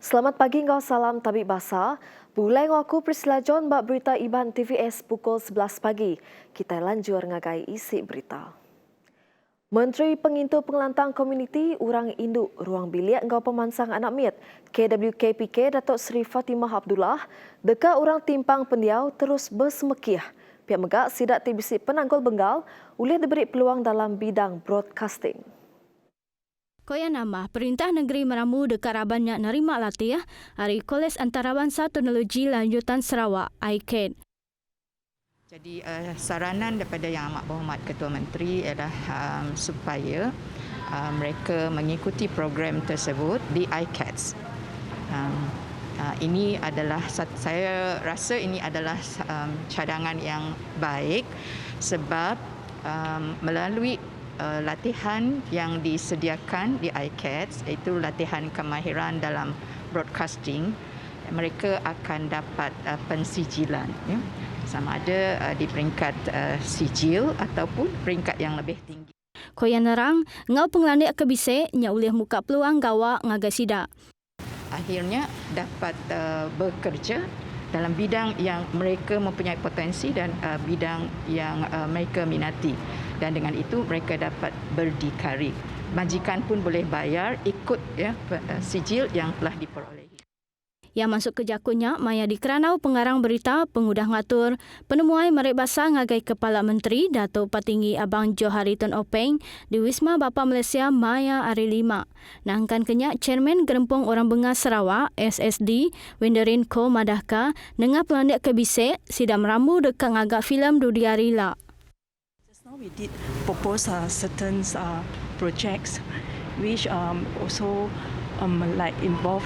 Selamat pagi ngau salam tabik basa. Bulai ngaku Priscilla John bak berita Iban TVS pukul 11 pagi. Kita lanjur ngagai isi berita. Menteri Pengintu Pengelantang Komuniti Urang Induk Ruang Bilik Ngau Pemansang Anak Miat KWKPK Datuk Seri Fatimah Abdullah dekat orang timpang pendiau terus bersemekiah. Pihak megak sidak TBC Penanggul Bengal boleh diberi peluang dalam bidang broadcasting. Koya nama Perintah Negeri meramu dekat rabannya nerima latih hari Kolej Antarabangsa Teknologi Lanjutan Sarawak ICAT. Jadi saranan daripada Yang Amat Berhormat Ketua Menteri adalah supaya mereka mengikuti program tersebut di ICATS. Ini adalah, saya rasa ini adalah cadangan yang baik sebab melalui latihan yang disediakan di ICATS, iaitu latihan kemahiran dalam broadcasting, mereka akan dapat pensijilan, ya, sama ada di peringkat sijil ataupun peringkat yang lebih tinggi. Koya nerang ngau penglandik kebisik nya ulih muka peluang gawa ngagai sidak. Akhirnya dapat bekerja dalam bidang yang mereka mempunyai potensi dan bidang yang mereka minati. Dan dengan itu mereka dapat berdikari. Majikan pun boleh bayar ikut ya sijil yang telah diperolehi. Yang masuk ke jakunya maya di Keranau Pengarang Berita Pengudah Ngatur penemuai merek basa ngagai Kepala Menteri Datuk Patinggi Abang Johari Tun Openg di Wisma Bapa Malaysia Maya Hari 5. Nangkan kenyak Chairman Gerempong Orang Bengar Sarawak SSD Wenderin Ko Madahka nengah pelandik kebisik sidang meramu dekat ngagak filem Dudia Rila. Just now we did propose certain projects which also involve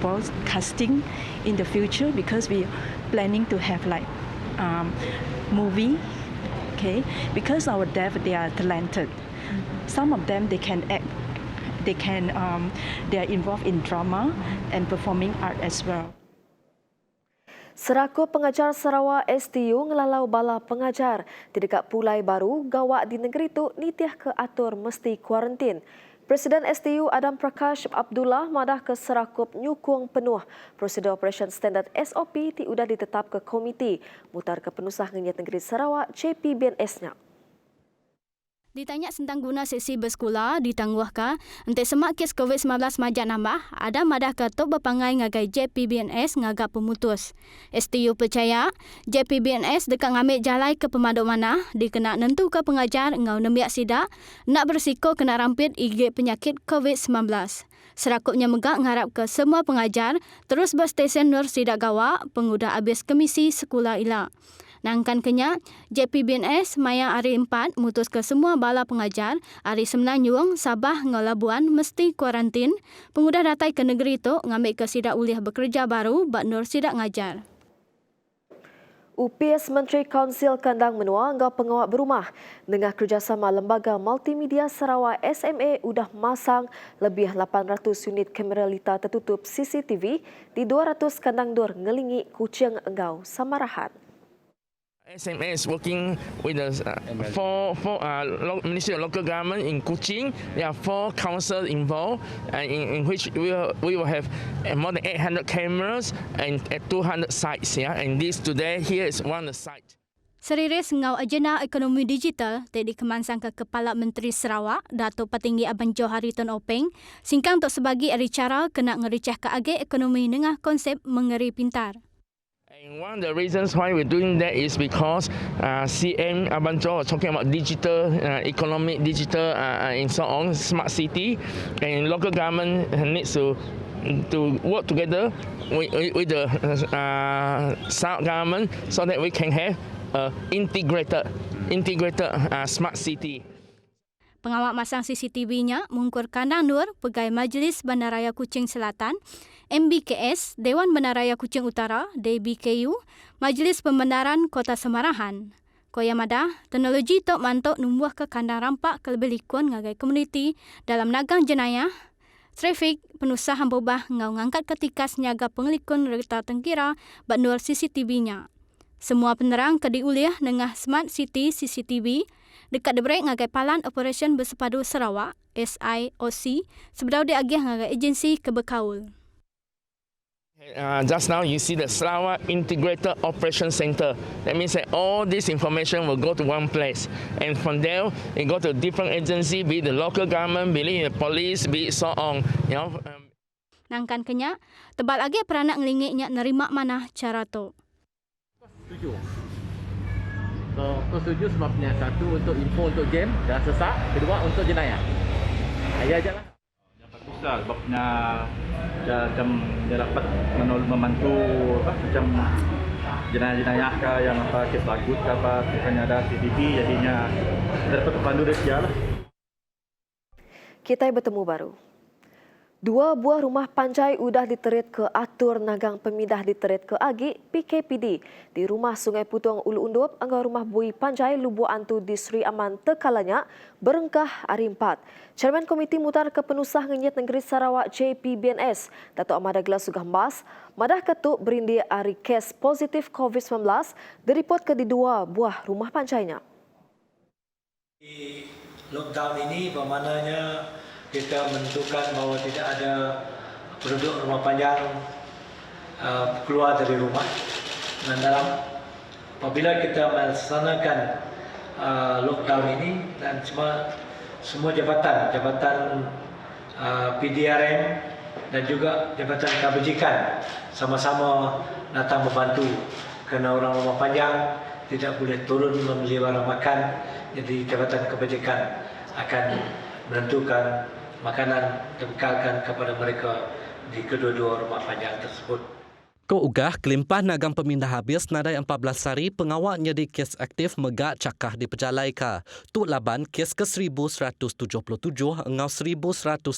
broadcasting in the future, because we planning to have movie, okay, because our deaf they are talented. Some of them they can act, they are involved in drama and performing art as well. Seraku pengajar Sarawak STU ngelalau bala pengajar di dekat Pulai Baru gawak di negeri itu nitiah ke atur mesti kuarantin. Presiden STU Adam Prakash Abdullah madah ke serakup nyukung penuh prosedur operation standard SOP ti udah ditetap ke komiti mutar ke penusah ngenyat negeri Sarawak JPBNS-nya. Ditanya tentang guna sesi bersekolah ditangguhkan untuk semak kes COVID-19 majak nambah, ada madah ke tok berpangai ngagai JPBNS ngagak pemutus. STU percaya JPBNS dekat ngambil jalai ke pemaduk mana dikena nentu ke pengajar ngau nembiak sidak nak bersiko kena rampit igek penyakit COVID-19. Serakupnya megak ngarap ke semua pengajar terus berstesen nur sidak gawak pengudah habis komisi sekolah ilak. Nangkan kenya, JPBNS maya hari 4 mutus ke semua bala pengajar hari 9 Yung Sabah ngau Labuan mesti kuarantin. Pengudah datai ke negeri itu ngambil ke sidak uliah bekerja baru bak nur sidak ngajar. UPS Menteri Kaunsil Kandang Menua ngau pengawak berumah dengan kerjasama Lembaga Multimedia Sarawak SMA udah masang lebih 800 unit kamera lita tertutup CCTV di 200 kandang dur ngelingi Kuching Engau Samarahan. SMA is working with the Ministry of Local Government in Kuching. There are 4 councils involved, in which we will have more than 800 cameras and 200 sites. Yeah, and this today here is one of the sites. Seriris ngau agenda ekonomi digital tadi kemansang ke Kepala Menteri Sarawak Datuk Patinggi Abang Johari Tun Openg singkang untuk sebagi ari cara kena ngericah ke age ekonomi dengan konsep mengeri pintar. And one of the reasons why we're doing that is because CM Abang Jo was talking about digital economic, digital and so on, smart city, and local government needs to work together with the South government so that we can have integrated smart city. Pengawak masang CCTV-nya mengungkur kandang nur Pegawai Majlis Bandaraya Kuching Selatan, MBKS, Dewan Bandaraya Kuching Utara, DBKU, Majlis Pembenaran Kota Samarahan. Koya madah, teknologi tok mantok numbuh ke kandang rampak kelebih likun ngagai komuniti dalam nagang jenayah, trafik, penusah hambobah ngau ngangkat ketikas nyaga pengelikun reta tengkira bak nur CCTV-nya. Semua penerang ke diuliah dengan Smart City CCTV dekat debrek ngagai Palan Operation Bersepadu Sarawak SIOC sebelum diagih ngagai agensi kebekaul. Just now you see the Sarawak Integrated Operation Center. That means that all this information will go to one place, and from there it go to different agency, be it the local government, be it the police, be it so on. Nangkan kenya, tebal lagi peranak ngelingiknya nerima mana cara tu. Setuju. So, aku setuju sebabnya satu untuk info untuk game dah sesak, kedua untuk jenayah. Ayah je lah. Yang baguslah sebabnya macam dia dapat membantu macam jenayah-jenayah ke yang kes lagut ke apa, bukannya ada CCTV jadinya dia dapat pandu dia lah. Kita bertemu baru. 2 buah rumah panjai udah diterit ke atur nagang pemindah diterit ke agi PKPD di rumah Sungai Putong Ulu Undup anggar rumah bui panjai Lubu Antu di Sri Aman Tekalanya berengkah hari 4. Chairman Komiti Mutar Kepenusah Ngenyit Negeri Sarawak JPBNS Datuk Amada Gelas Sugah Mas madah ketuk berindi hari kes positif COVID-19 diripot ke di 2 buah rumah panjainya. Di lockdown ini bermaknanya kita menentukan bahawa tidak ada penduduk rumah panjang keluar dari rumah. Dan dalam apabila kita melaksanakan lockdown ini dan semua jabatan PDRM dan juga jabatan kebajikan sama-sama datang membantu kerana orang rumah panjang tidak boleh turun membeli barang makan, jadi jabatan kebajikan akan menentukan makanan dibekalkan kepada mereka di kedua-dua rumah panjang tersebut. Ko ugah kelimpah nagang pemindah habis nadai 14 hari pengawaknya di kes aktif megak cakah di pejalai ka. Tu laban kes ke 1177 engau 1180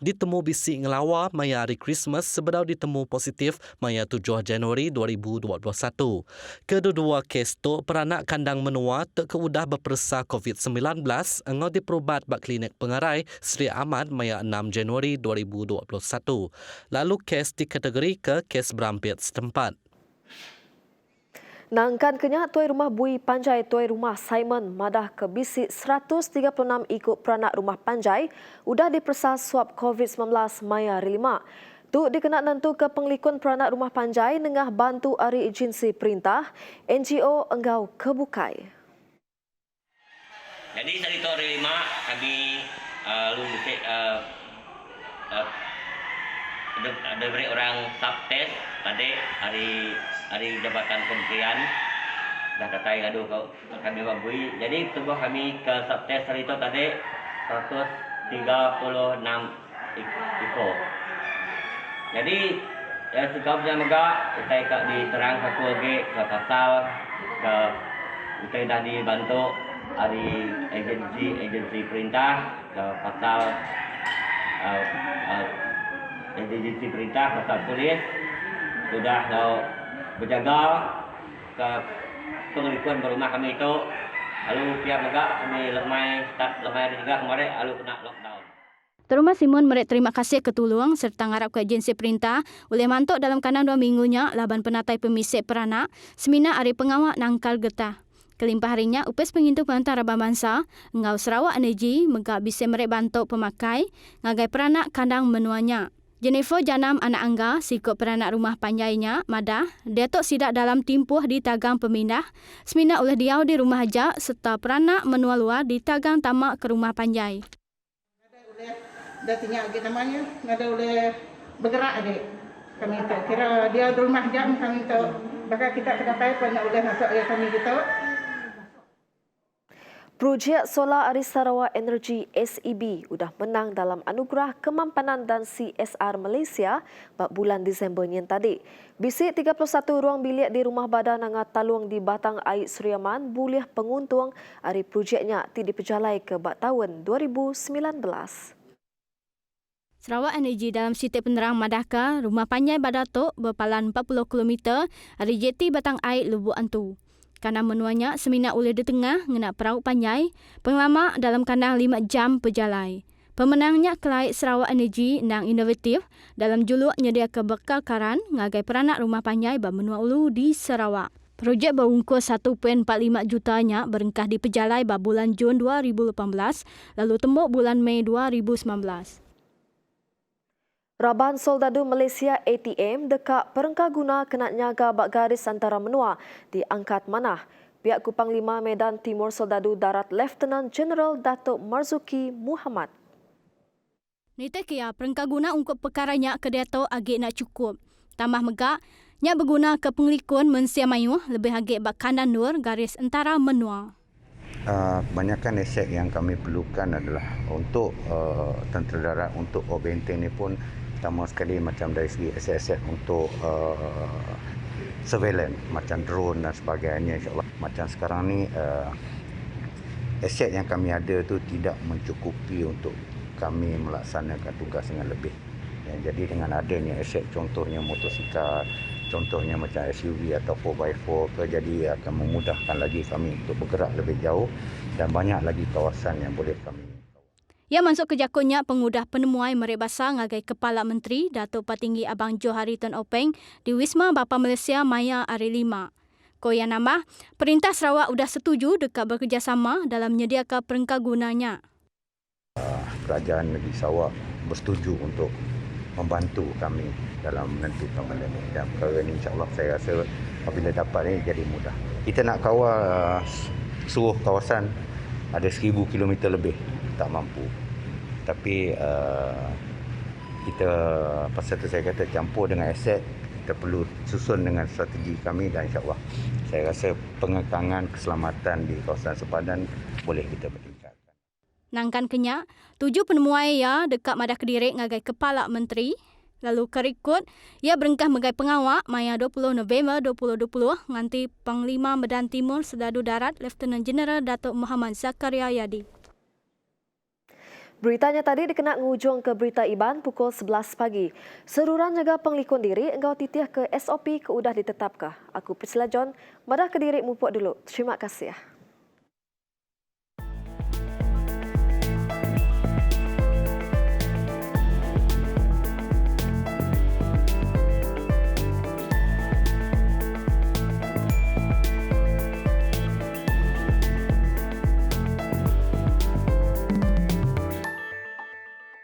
ditemu bisi ngelawa maya hari Christmas sebedau ditemu positif maya 7 Januari 2021. Kedua-dua kes tu peranak kandang menua tak keudah berpersa COVID-19 engau diperubat bak klinik pengarai Sri Ahmad maya 6 Januari 2021. Lalu kes dikategori ke kes berampit setempat. Nangkan kenyak tuai rumah bui panjai tuai rumah Simon madah ke bisi 136 ikut peranak rumah panjai udah dipersa swab COVID-19 maya hari 5. Tu dikenak nantu ke penglikun peranak rumah panjai nengah bantu ari agensi perintah NGO enggau kebukai. Jadi dari hari 5 kami ada beri orang sub test tadi hari jabatan kementerian dah katai ngadu kami babui. Jadi tubuh kami ke sub test hari itu tadi 136 ikut. Jadi ya sekalinya mega kita diterang satu lagi ke pasal ke kita dah dibantu hari agensi perintah ke pasal agensi perintah pasal polis sudah berjaga ke pengelikuan berumah kami itu. Lalu pihak megak kami lemai juga kemarin lalu kena lockdown. Teruma Simon merek terima kasih ketulung serta ngarap ke agensi perintah oleh mantuk dalam kanang 2 minggunya laban penatai pemisik peranak semina hari pengawak nangkal getah. Kelimpah harinya upes pengintu pengantar Rabah Bangsa ngau Sarawak Energy megak bisa merek bantuk pemakai ngagai peranak kandang menuanya. Jennifer janam anak angga sikut peranak rumah panjainya madah Datuk sidak dalam timpuh di tagang pemindah semina oleh diau di rumah hajak serta peranak menua luar di tagang tamak ke rumah panjai. Dah tinggal lagi namanya, ada boleh bergerak adik. Kami tak kira dia di rumah jam kami tak, bahkan kita terkapai pun nak boleh masuk ayah kami kita. Projek Solar Aris Sarawak Energy SEB sudah menang dalam Anugerah Kemampanan dan CSR Malaysia bab bulan Disember yang tadi. Bisi 31 ruang bilik di rumah badan Nangat Talung di Batang Air Sri Aman boleh penguntung hari projeknya diperjalai ke bab tahun 2019. Sarawak Energy dalam siti penerang Madaka, rumah panjai Badatok berpalan 40 km dari jeti Batang Air Lubu Antu. Kandang menuanya semina oleh di tengah ngenak perahu panjai, penglama dalam kandang 5 jam berjalai. Pemenangnya Kelait Sarawak Energy nang inovatif dalam juluk nyedia kebekakaran ngagai peranak rumah panjai bermenua ulu di Sarawak. Projek berungkus 1.45 jutanya berengkah di pejalai bulan Jun 2018 lalu tembok bulan Mei 2019. Raban Soldadu Malaysia ATM dekat Perengkaguna kena nyaga bak garis antara menua di Angkat Manah. Pihak Kupang 5 Medan Timur Soldadu Darat Lieutenant General Datuk Marzuki Muhammad. Nita kia Perengkaguna ungkup perkaranya ke Dato' agak nak cukup. Tambah megak, nya berguna ke pengelikun mensia mayu lebih agak bak kanan nur garis antara menua. Kebanyakan aset yang kami perlukan adalah untuk tentera darat, untuk benteng ni pun pertama sekali macam dari segi aset-aset untuk surveillance macam drone dan sebagainya, insyaAllah. Macam sekarang ni aset yang kami ada tu tidak mencukupi untuk kami melaksanakan tugas dengan lebih. Jadi dengan adanya aset contohnya motosikal, contohnya macam SUV atau 4x4 ke, jadi akan memudahkan lagi kami untuk bergerak lebih jauh dan banyak lagi kawasan yang boleh kami. Ia masuk ke jakunnya pengudah penemuan merebasa ngagai Kepala Menteri Datuk Patinggi Abang Johari Tun Openg di Wisma Bapa Malaysia Maya Ari 5. Koyan nambah, Perintah Sarawak sudah setuju dekat bekerjasama dalam menyediakan perengkagunanya. Kerajaan Negeri Sarawak bersetuju untuk membantu kami dalam menentukan benda ini. Dan perkara ini insyaAllah saya rasa apabila dapat ini jadi mudah. Kita nak kawal seluruh kawasan ada 1000 km lebih, tak mampu. Tapi kita, pasal itu saya kata campur dengan aset, kita perlu susun dengan strategi kami dan insyaAllah saya rasa pengekangan keselamatan di kawasan sepadan boleh kita bertingkatkan. Nangkan kenyak, 7 penemuan ia dekat Madah Kedirik ngagai Kepala Menteri. Lalu kerikut, ia berengkah megai pengawak Maya 20 November 2020 nganti Panglima Medan Timur Soldadu Darat Lieutenant General Datuk Muhammad Zakaria Yadi. Beritanya tadi dikenak ngujung ke berita Iban pukul 11 pagi. Seruran jaga penglikun diri engkau titiah ke SOP ke udah ditetapkah. Aku Priscilla John, Madah Kedirik mupuk dulu. Terima kasih.